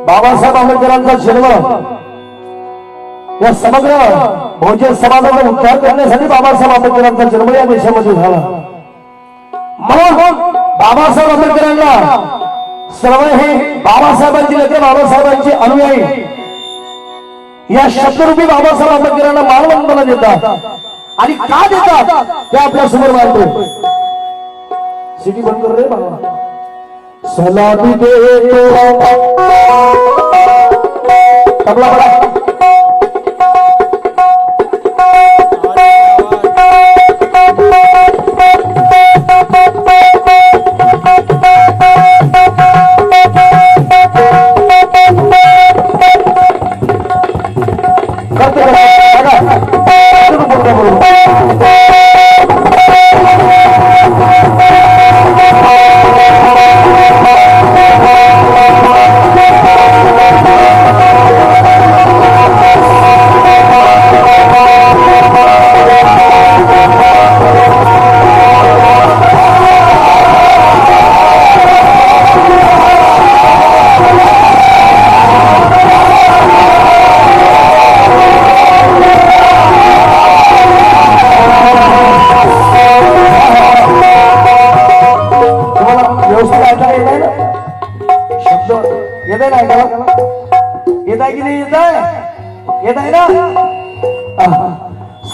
बाबासाहेब आंबेडकरांचा जन्म या समग्र बहुजन समाजाचा उद्धार करण्यासाठी बाबासाहेब आंबेडकरांचा जन्म या देशामध्ये झाला. म्हणून बाबासाहेब आंबेडकरांना सर्व हे बाबासाहेबांचे नेते बाबासाहेबांचे अनुयायी या शब्दरूपी बाबासाहेब आंबेडकरांना मानवंदना देतात. आणि का देतात ते आपल्या समोर मांडतो. सिटी बंद कर रे बाबा. सलामी देतो तबला बडा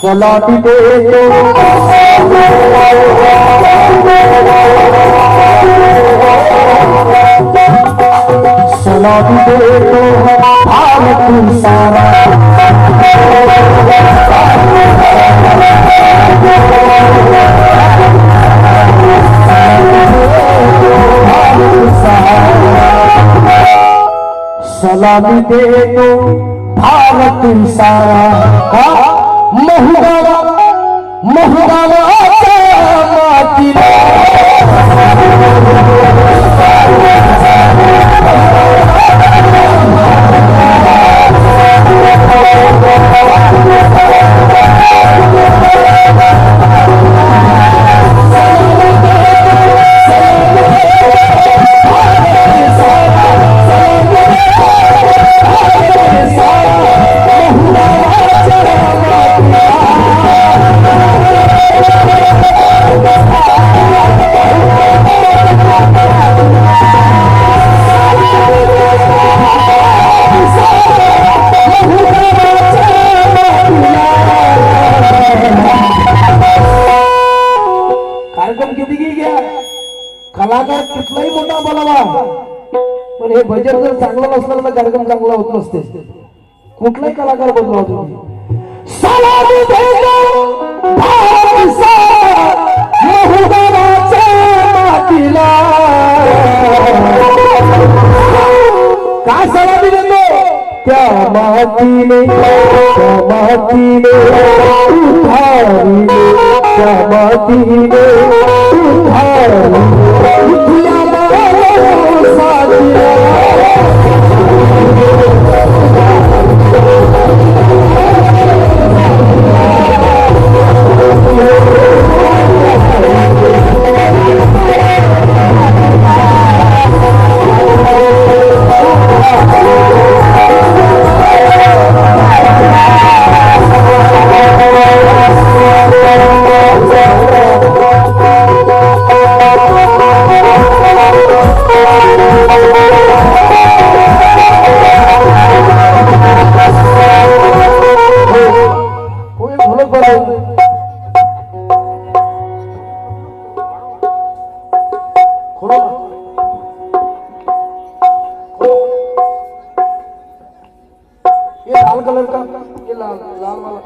सलामी देतो सलामी देतो भारत सारा सलामी देतो भारत सारा महुगावा महुगावाच्या मातीला कलाकार कुठलाही मोठा बोलावा पण हे भजन जर चांगलं नसलं तर कार्यक्रम चांगला होत नसते. कुठलाही कलाकार बोलवा तुम्ही. सलामी देतो महुगावाच्या मातीला. का सलामी देतो त्या मातीने उभारले त्या मातीने उभारले कलर का ये लाल लाल वाला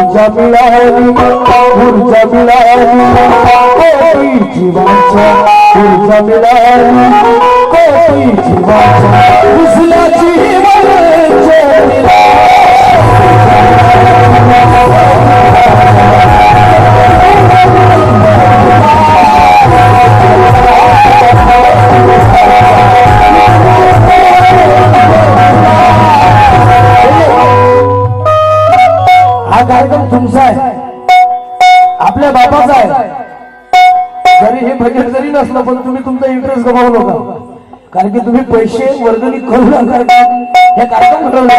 ऊर्जा मिळाली ऊर्जा मिळाली कोटीची वाचा ऊर्जा मिळाली कोटीची वाचा उसल्याची हा कार्यक्रम तुमचा आहे आपल्या बापाचा आहे जरी हे भजन जरी नसलं पण तुम्ही तुमचा इंटरेस्ट गमावू नका कारण की तुम्ही पैसे वर्गणी करू नका हे कार्यक्रम ठरवला